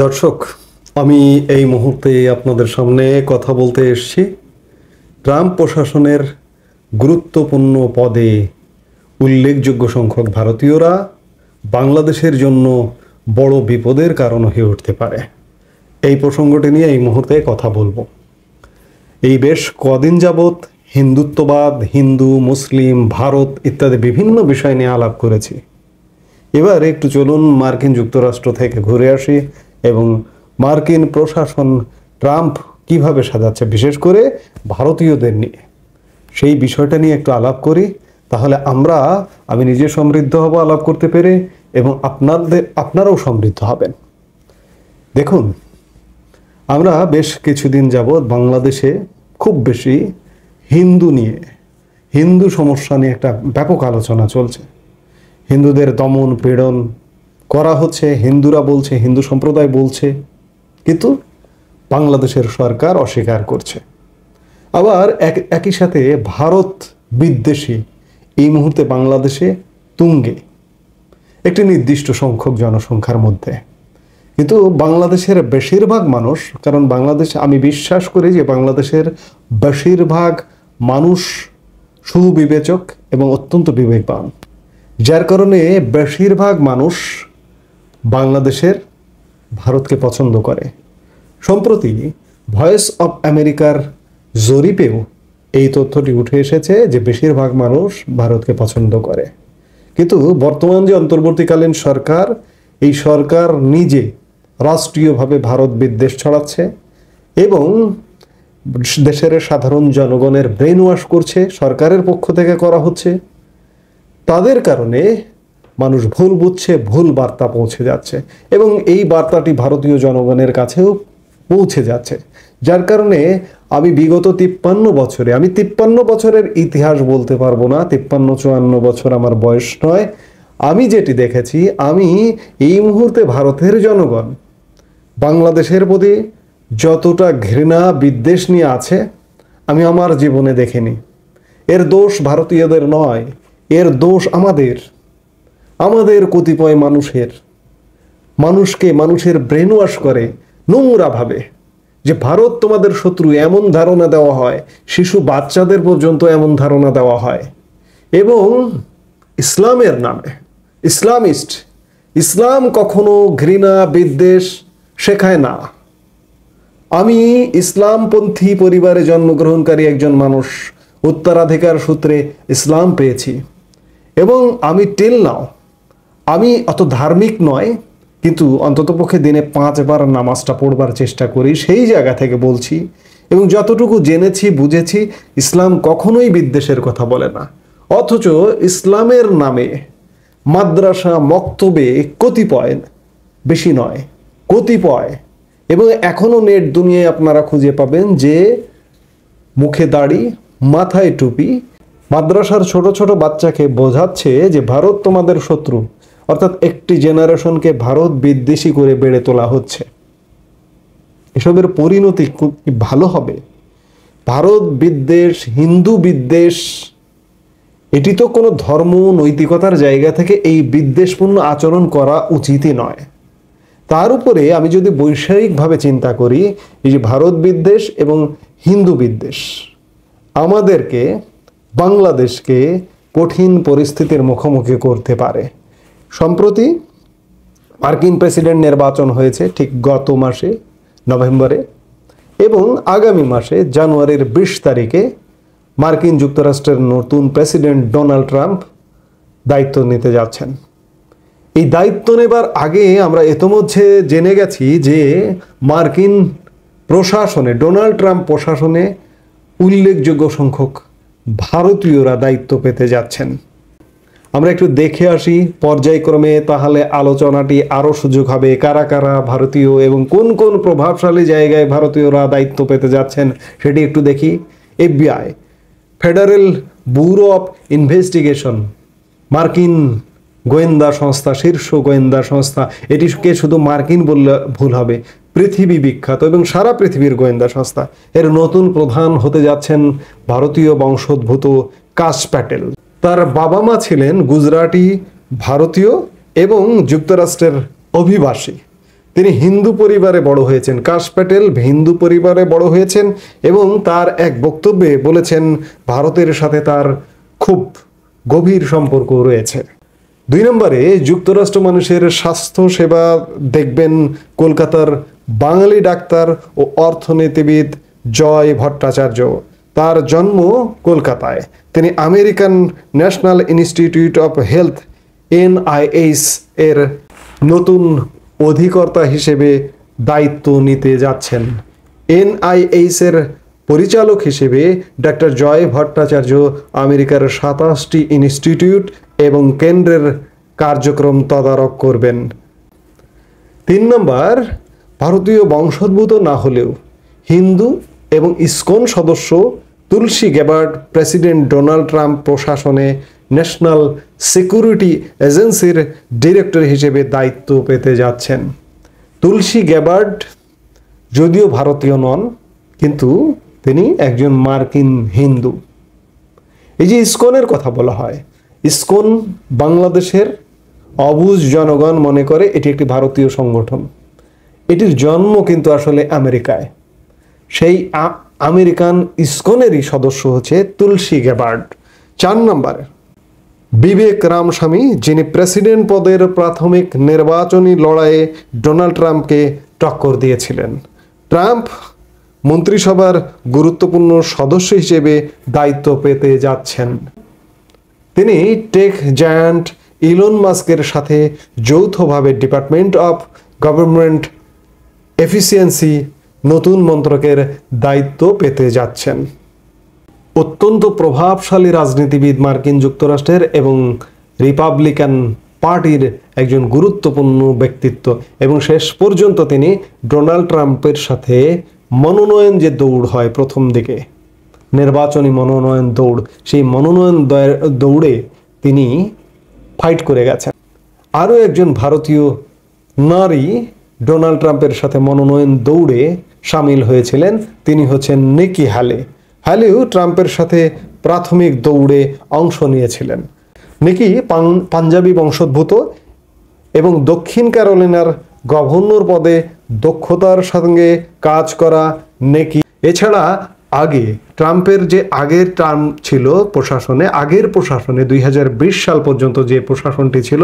দর্শক, আমি এই মুহূর্তে আপনাদের সামনে কথা বলতে এসেছি ট্রাম্প প্রশাসনের গুরুত্বপূর্ণ পদে উল্লেখযোগ্য সংখ্যক ভারতীয়রা বাংলাদেশের জন্য বড় বিপদের কারণ হয়ে উঠতে পারে। এই প্রসঙ্গটি নিয়ে এই মুহূর্তে কথা বলবো। এই বেশ কদিন যাবৎ হিন্দুত্ববাদ, হিন্দু, মুসলিম, ভারত ইত্যাদি বিভিন্ন বিষয় নিয়ে আলাপ করেছি। এবার একটু চলুন মার্কিন যুক্তরাষ্ট্র থেকে ঘুরে আসি এবং মার্কিন প্রশাসন ট্রাম্প কিভাবে সাজাচ্ছে, বিশেষ করে ভারতীয়দের নিয়ে, সেই বিষয়টা নিয়ে একটু আলাপ করি। তাহলে আমি নিজে সমৃদ্ধ হব আলাপ করতে পেরে, এবং আপনারাও সমৃদ্ধ হবেন। দেখুন, আমরা বেশ কিছুদিন যাবৎ বাংলাদেশে খুব বেশি হিন্দু সমস্যা নিয়ে একটা ব্যাপক আলোচনা চলছে। হিন্দুদের দমন পীড়ন করা হচ্ছে, হিন্দুরা বলছে, হিন্দু সম্প্রদায় বলছে, কিন্তু বাংলাদেশের সরকার অস্বীকার করছে। আবার একই সাথে ভারত বিদ্বেষী এই মুহূর্তে বাংলাদেশে তুঙ্গে, একটি নির্দিষ্ট সংখ্যক জনসংখ্যার মধ্যে। কিন্তু বাংলাদেশের বেশিরভাগ মানুষ, কারণ আমি বিশ্বাস করি যে বাংলাদেশের বেশিরভাগ মানুষ সুবিবেচক এবং অত্যন্ত বিবেকবান, যার কারণে বেশিরভাগ মানুষ বাংলাদেশের ভারতকে পছন্দ করে। সম্প্রতি ভয়েস অফ আমেরিকার জরিপেও এই তথ্যটি উঠে এসেছে যে বেশিরভাগ মানুষ ভারতকে পছন্দ করে। কিন্তু বর্তমান যে অন্তর্বর্তীকালীন সরকার, এই সরকার নিজে রাষ্ট্রীয়ভাবে ভারত বিদ্বেষ ছড়াচ্ছে এবং দেশের সাধারণ জনগণের ব্রেন ওয়াশ করছে, সরকারের পক্ষ থেকে করা হচ্ছে। তাদের কারণে মানুষ ভুল বুঝছে, ভুল বার্তা পৌঁছে যাচ্ছে এবং এই বার্তাটি ভারতীয় জনগণের কাছেও পৌঁছে যাচ্ছে। যার কারণে আমি বিগত 53 বছরের ইতিহাস বলতে পারবো না, 53-54 বছর আমার বয়স নয়। আমি যেটি দেখেছি, আমি এই মুহূর্তে ভারতের জনগণ বাংলাদেশের প্রতি যতটা ঘৃণা বিদ্বেষ নিয়ে আছে, আমি আমার জীবনে দেখিনি। এর দোষ ভারতীয়দের নয়, এর দোষ আমাদের কতিপয় মানুষের ব্রেন ওয়াশ করে নোংরাভাবে যে ভারত তোমাদের শত্রু, এমন ধারণা দেওয়া হয়। শিশু বাচ্চাদের পর্যন্ত এমন ধারণা দেওয়া হয়। এবং ইসলামের নামে ইসলাম কখনো ঘৃণা বিদ্বেষ শেখায় না। আমি ইসলামপন্থী পরিবারে জন্মগ্রহণকারী একজন মানুষ, উত্তরাধিকার সূত্রে ইসলাম পেয়েছি এবং আমি অত ধার্মিক নয়, কিন্তু অন্ততপক্ষে দিনে 5 বার নামাজটা পড়বার চেষ্টা করি। সেই জায়গা থেকে বলছি, এবং যতটুকু জেনেছি বুঝেছি, ইসলাম কখনোই বিদ্বেষের কথা বলে না। অথচ ইসলামের নামে মাদ্রাসা, মক্তবে কতিপয়, বেশি নয়, কতিপয়, এবং এখনো নেট দুনিয়ায় আপনারা খুঁজে পাবেন যে মুখে দাড়ি, মাথায় টুপি, মাদ্রাসার ছোট ছোট বাচ্চাকে বোঝাচ্ছে যে ভারত তোমাদের শত্রু। অর্থাৎ একটি জেনারেশনকে ভারত বিদ্বেষী করে বেড়ে তোলা হচ্ছে। এসবের পরিণতি খুব ভালো হবে? ভারত বিদ্বেষ, হিন্দু বিদ্বেষ, এটি তো কোনো ধর্ম নৈতিকতার জায়গা থেকে এই বিদ্বেষপূর্ণ আচরণ করা উচিতই নয়। তার উপরে আমি যদি বৈষয়িকভাবে চিন্তা করি, এই যে ভারত বিদ্বেষ এবং হিন্দু বিদ্বেষ আমাদেরকে, বাংলাদেশকে কঠিন পরিস্থিতির মুখোমুখি করতে পারে। সম্প্রতি মার্কিন প্রেসিডেন্ট নির্বাচন হয়েছে ঠিক গত মাসে নভেম্বরে, এবং আগামী মাসে জানুয়ারির 20 তারিখে মার্কিন যুক্তরাষ্ট্রের নতুন প্রেসিডেন্ট ডোনাল্ড ট্রাম্প দায়িত্ব নিতে যাচ্ছেন। এই দায়িত্ব নেবার আগে আমরা ইতোমধ্যে জেনে গেছি যে মার্কিন প্রশাসনে, ডোনাল্ড ট্রাম্প প্রশাসনে উল্লেখযোগ্য সংখ্যক ভারতীয়রা দায়িত্ব পেতে যাচ্ছেন। আমরা একটু দেখে আসি পর্যায়ক্রমে, তাহলে আলোচনাটি আরও সুযোগ হবে। কারা কারা ভারতীয় এবং কোন কোন প্রভাবশালী জায়গায় ভারতীয়রা দায়িত্ব পেতে যাচ্ছেন সেটি একটু দেখি। FBI, federal bureau of investigation, মার্কিন গোয়েন্দা সংস্থা, শীর্ষ গোয়েন্দা সংস্থা। এটিকে শুধু মার্কিন বললে ভুল হবে, পৃথিবী বিখ্যাত এবং সারা পৃথিবীর গোয়েন্দা সংস্থা। এর নতুন প্রধান হতে যাচ্ছেন ভারতীয় বংশোদ্ভূত কাশ প্যাটেল। তার বাবা মা ছিলেন গুজরাটি ভারতীয় এবং যুক্তরাষ্ট্রের অভিবাসী। তিনি হিন্দু পরিবারে বড় হয়েছেন। কাশ প্যাটেল হিন্দু পরিবারে বড় হয়েছেন এবং তার এক বক্তব্যে বলেছেন ভারতের সাথে তার খুব গভীর সম্পর্ক রয়েছে। 2 নম্বরে যুক্তরাষ্ট্র মানুষের স্বাস্থ্য সেবা দেখবেন কলকাতার বাঙালি ডাক্তার ও অর্থনীতিবিদ জয় ভট্টাচার্য। তার জন্ম কলকাতায়। তিনি American national institute of health NIH এর নতুন অধিকর্তা হিসেবে দায়িত্ব নিতে যাচ্ছেন। NIH এর পরিচালক হিসেবে ডাক্তার জয় ভট্টাচার্য আমেরিকার 27টি ইনস্টিটিউট এবং কেন্দ্রের কার্যক্রম তদারক করবেন। 3 নম্বর, ভারতীয় বংশোদ্ভূত না হলেও হিন্দু এবং ইসকন সদস্য তুলসী গ্যাবার্ড প্রেসিডেন্ট ডোনাল্ড ট্রাম্প প্রশাসনে ন্যাশনাল সিকিউরিটি এজেন্সির ডিরেক্টর হিসেবে দায়িত্ব পেতে যাচ্ছেন। তুলসী গ্যাবার্ড যদিও ভারতীয় নন, কিন্তু তিনি একজন মার্কিন হিন্দু। এই যে ইসকনের কথা বলা হয়, ইসকন বাংলাদেশের অবুঝ জনগণ মনে করে এটি একটি ভারতীয় সংগঠন। এটির জন্ম কিন্তু আসলে আমেরিকায়। সেই আমেরিকান ইসকনেরই সদস্য হচ্ছে তুলসী গ্যাবার্ড। 4 নম্বরে বিবেক রামস্বামী, যিনি প্রেসিডেন্ট পদের প্রাথমিক নির্বাচনী লড়াইয়ে ডোনাল্ড ট্রাম্পকে টক্কর দিয়েছিলেন। ট্রাম্প মন্ত্রিসভার গুরুত্বপূর্ণ সদস্য হিসেবে দায়িত্ব পেতে যাচ্ছেন। তিনি টেক জায়ান্ট ইলন মাস্কের সাথে যৌথভাবে ডিপার্টমেন্ট অফ গভর্নমেন্ট এফিসিয়েন্সি নতুন মন্ত্রকের দায়িত্ব পেতে যাচ্ছেন। অত্যন্ত প্রভাবশালী রাজনীতিবিদ মার্কিন যুক্তরাষ্ট্রের এবং রিপাবলিকান পার্টির একজন গুরুত্বপূর্ণ ব্যক্তিত্ব এবং শেষ পর্যন্ত তিনি ডোনাল্ড ট্রাম্পের সাথে মনোনয়ন যে দৌড় হয় প্রথম দিকে, নির্বাচনী মনোনয়ন দৌড়, সেই মনোনয়ন দৌড়ে তিনি ফাইট করে গেছেন। আরও একজন ভারতীয় নারী ডোনাল্ড ট্রাম্পের সাথে মনোনয়ন দৌড়ে সামিল হয়েছিলেন, তিনি হচ্ছেন নিকি হ্যালে। হ্যালেও ট্রাম্পের সাথে প্রাথমিক দৌড়ে অংশ নিয়েছিলেন। নিকি পাঞ্জাবি বংশোদ্ভূত এবং দক্ষিণ ক্যারোলিনার গভর্নর পদে দক্ষতার সঙ্গে কাজ করা নিকি। এছাড়া আগে ট্রাম্পের যে আগের টার্ম ছিল প্রশাসনে, আগের প্রশাসনে 2020 সাল পর্যন্ত যে প্রশাসনটি ছিল,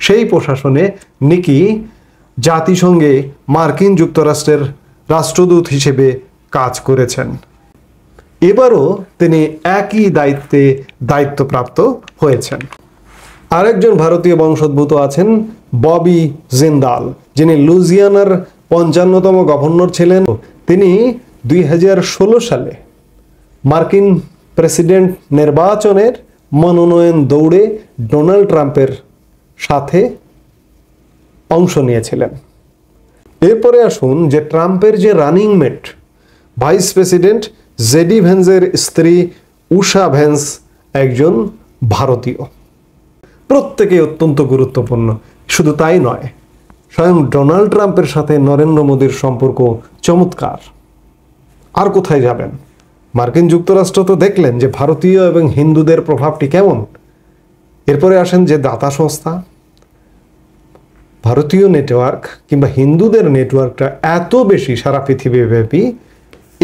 সেই প্রশাসনে নিকি জাতিসংঘে মার্কিন যুক্তরাষ্ট্রের রাষ্ট্রদূত হিসেবে কাজ করেছেন। এবারও তিনি একই দায়িত্বপ্রাপ্ত হয়েছেন। আরেকজন ভারতীয় বংশোদ্ভূত আছেন ববি জিন্দাল, যিনি লুজিয়ানার 55তম গভর্নর ছিলেন। তিনি 2016 সালে মার্কিন প্রেসিডেন্ট নির্বাচনের মনোনয়ন দৌড়ে ডোনাল্ড ট্রাম্পের সাথে অংশ নিয়েছিলেন। এরপরে আসুন যে ট্রাম্পের যে running mate vice president JD ভেন্সের স্ত্রী উষা ভেন্স একজন ভারতীয়। প্রত্যেকে অত্যন্ত গুরুত্বপূর্ণ। শুধু তাই নয়, স্বয়ং ডোনাল্ড ট্রাম্পের সাথে নরেন্দ্র মোদীর সম্পর্ক চমৎকার। আর কোথায় যাবেন? মার্কিন যুক্তরাষ্ট্র তো দেখলেন যে ভারতীয় এবং হিন্দুদের প্রভাবটি কেমন। এরপরে আসেন যে দাতা সংস্থা, ভারতীয় নেটওয়ার্ক কিংবা হিন্দুদের নেটওয়ার্কটা এত বেশি সারা পৃথিবীব্যাপী।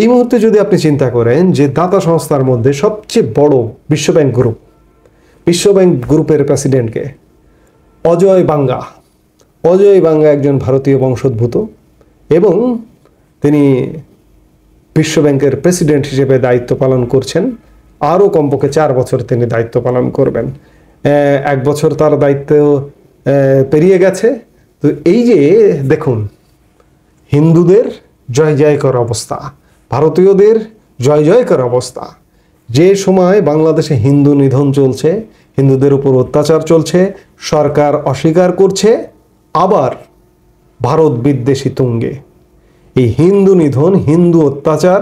এই মুহূর্তে যদি আপনি চিন্তা করেন যে দাতা সংস্থার মধ্যে সবচেয়ে বড় বিশ্বব্যাংক গ্রুপ, বিশ্বব্যাংক গ্রুপের প্রেসিডেন্টকে অজয় বাঙ্গা একজন ভারতীয় বংশোদ্ভূত এবং তিনি বিশ্বব্যাংকের প্রেসিডেন্ট হিসেবে দায়িত্ব পালন করছেন। আরও কমপক্ষে 4 বছর তিনি দায়িত্ব পালন করবেন। 1 বছর তার দায়িত্ব পেরিয়ে গেছে। তো এই যে দেখুন, হিন্দুদের জয় জয়কর অবস্থা, ভারতীয়দের জয় জয়কর অবস্থা। যে সময় বাংলাদেশে হিন্দু নিধন চলছে, হিন্দুদের উপর অত্যাচার চলছে, সরকার অস্বীকার করছে, আবার ভারত বিদ্বেষী তুঙ্গে। এই হিন্দু নিধন, হিন্দু অত্যাচার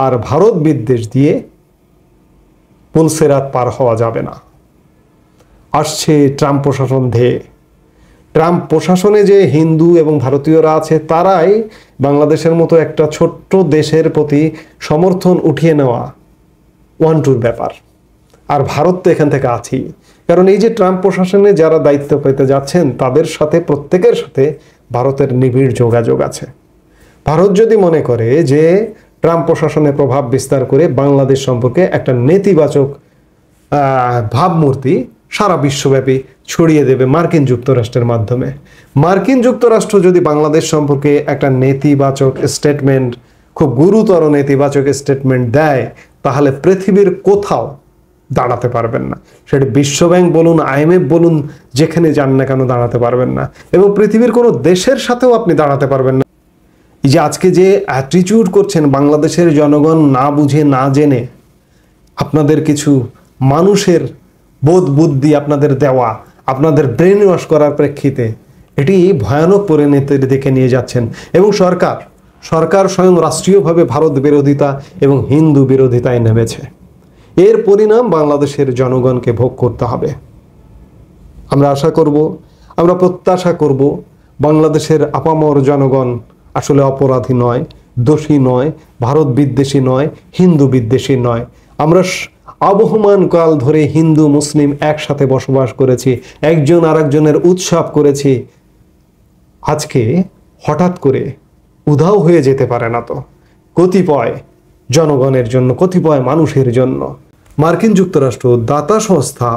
আর ভারত বিদ্বেষ দিয়ে পুলসেরাত পার হওয়া যাবে না। আসছে ট্রাম্প প্রশাসন ধেয়ে। ট্রাম্প প্রশাসনে যে হিন্দু এবং ভারতীয়রা আছে, তারাই বাংলাদেশের মতো একটা ছোট্ট দেশের প্রতি সমর্থন উঠিয়ে নেওয়া ওয়ান-টুর ব্যাপার। আর ভারত তো এখান থেকে আছেই। কারণ এই যে ট্রাম্প প্রশাসনে যারা দায়িত্ব পেতে যাচ্ছেন, তাদের সাথে প্রত্যেকের সাথে ভারতের নিবিড় যোগাযোগ আছে। ভারত যদি মনে করে যে ট্রাম্প প্রশাসনে প্রভাব বিস্তার করে বাংলাদেশ সম্পর্কে একটা নেতিবাচক ভাবমূর্তি সারা বিশ্বব্যাপী ছড়িয়ে দেবে মার্কিন যুক্তরাষ্ট্রের মাধ্যমে, মার্কিন যুক্তরাষ্ট্র যদি বাংলাদেশ সম্পর্কে একটা নেতিবাচক স্টেটমেন্ট, খুব গুরুতর নেতিবাচক স্টেটমেন্ট দেয়, তাহলে পৃথিবীর কোথাও দাঁড়াতে পারবেন না। সেটা বিশ্বব্যাংক বলুন, IMF বলুন, যেখানে যান না কেন দাঁড়াতে পারবেন না। এবং পৃথিবীর কোনো দেশের সাথেও আপনি দাঁড়াতে পারবেন না। এই যে আজকে যে অ্যাটিটিউড করছেন বাংলাদেশের জনগণ না বুঝে না জেনে, আপনাদের কিছু মানুষের বোধ বুদ্ধি আপনাদের দেওয়া, আপনাদের ব্রেন ওয়াশ করার প্রেক্ষিতে এটি ভয়ানক পরিণতির দিকে নিয়ে যাচ্ছেন। এবং সরকার স্বয়ং রাষ্ট্রীয়ভাবে ভারত বিরোধিতা এবং হিন্দু বিরোধিতায় নেমেছে। এর পরিণাম বাংলাদেশের জনগণকে ভোগ করতে হবে। আমরা আশা করব, আমরা প্রত্যাশা করব বাংলাদেশের আপামর জনগণ আসলে অপরাধী নয়, দোষী নয়, ভারত বিদ্বেষী নয়, হিন্দু বিদ্বেষী নয়। আমরা আবহমান কাল ধরে হিন্দু মুসলিম একসাথে বসবাস করেছি, একজন আরেকজনের উৎসব করেছি। আজকে হঠাৎ করে উধাও হয়ে যেতে পারে না তো কতিপয় জনগণের জন্য, কতিপয় মানুষের জন্য। মার্কিন যুক্তরাষ্ট্র, দাতা সংস্থা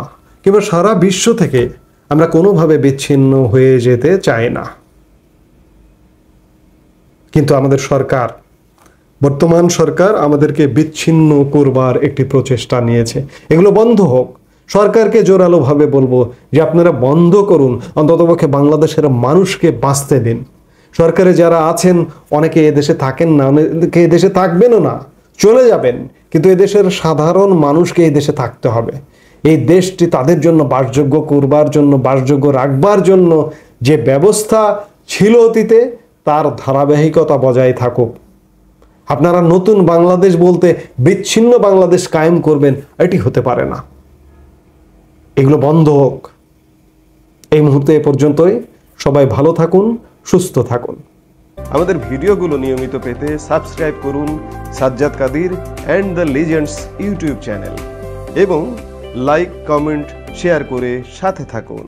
কিংবা সারা বিশ্ব থেকে আমরা কোনোভাবে বিচ্ছিন্ন হয়ে যেতে চাই না। কিন্তু আমাদের সরকার, বর্তমান সরকার আমাদেরকে বিচ্ছিন্ন করবার একটি প্রচেষ্টা নিয়েছে। এগুলো বন্ধ হোক। সরকারকে জোরালোভাবে বলবো যে আপনারা বন্ধ করুন, অন্ততপক্ষে বাংলাদেশের মানুষকে বাঁচতে দিন। সরকারে যারা আছেন অনেকে এদেশে থাকেন না, অনেকে এদেশে থাকবেনও না, চলে যাবেন, কিন্তু এদেশের সাধারণ মানুষকে এই দেশে থাকতে হবে। এই দেশটি তাদের জন্য বাসযোগ্য করবার জন্য, বাসযোগ্য রাখবার জন্য যে ব্যবস্থা ছিল অতীতে, তার ধারাবাহিকতা বজায় থাকুক। আপনারা নতুন বাংলাদেশ বলতে বিচ্ছিন্ন বাংলাদেশ কায়েম করবেন, এটি হতে পারে না। এগুলো বন্ধ হোক। এই মুহূর্তে এ পর্যন্তই। সবাই ভালো থাকুন, সুস্থ থাকুন। আমাদের ভিডিওগুলো নিয়মিত পেতে সাবস্ক্রাইব করুন Sajjad Kadir and the legends YouTube channel এবং লাইক, কমেন্ট, শেয়ার করে সাথে থাকুন।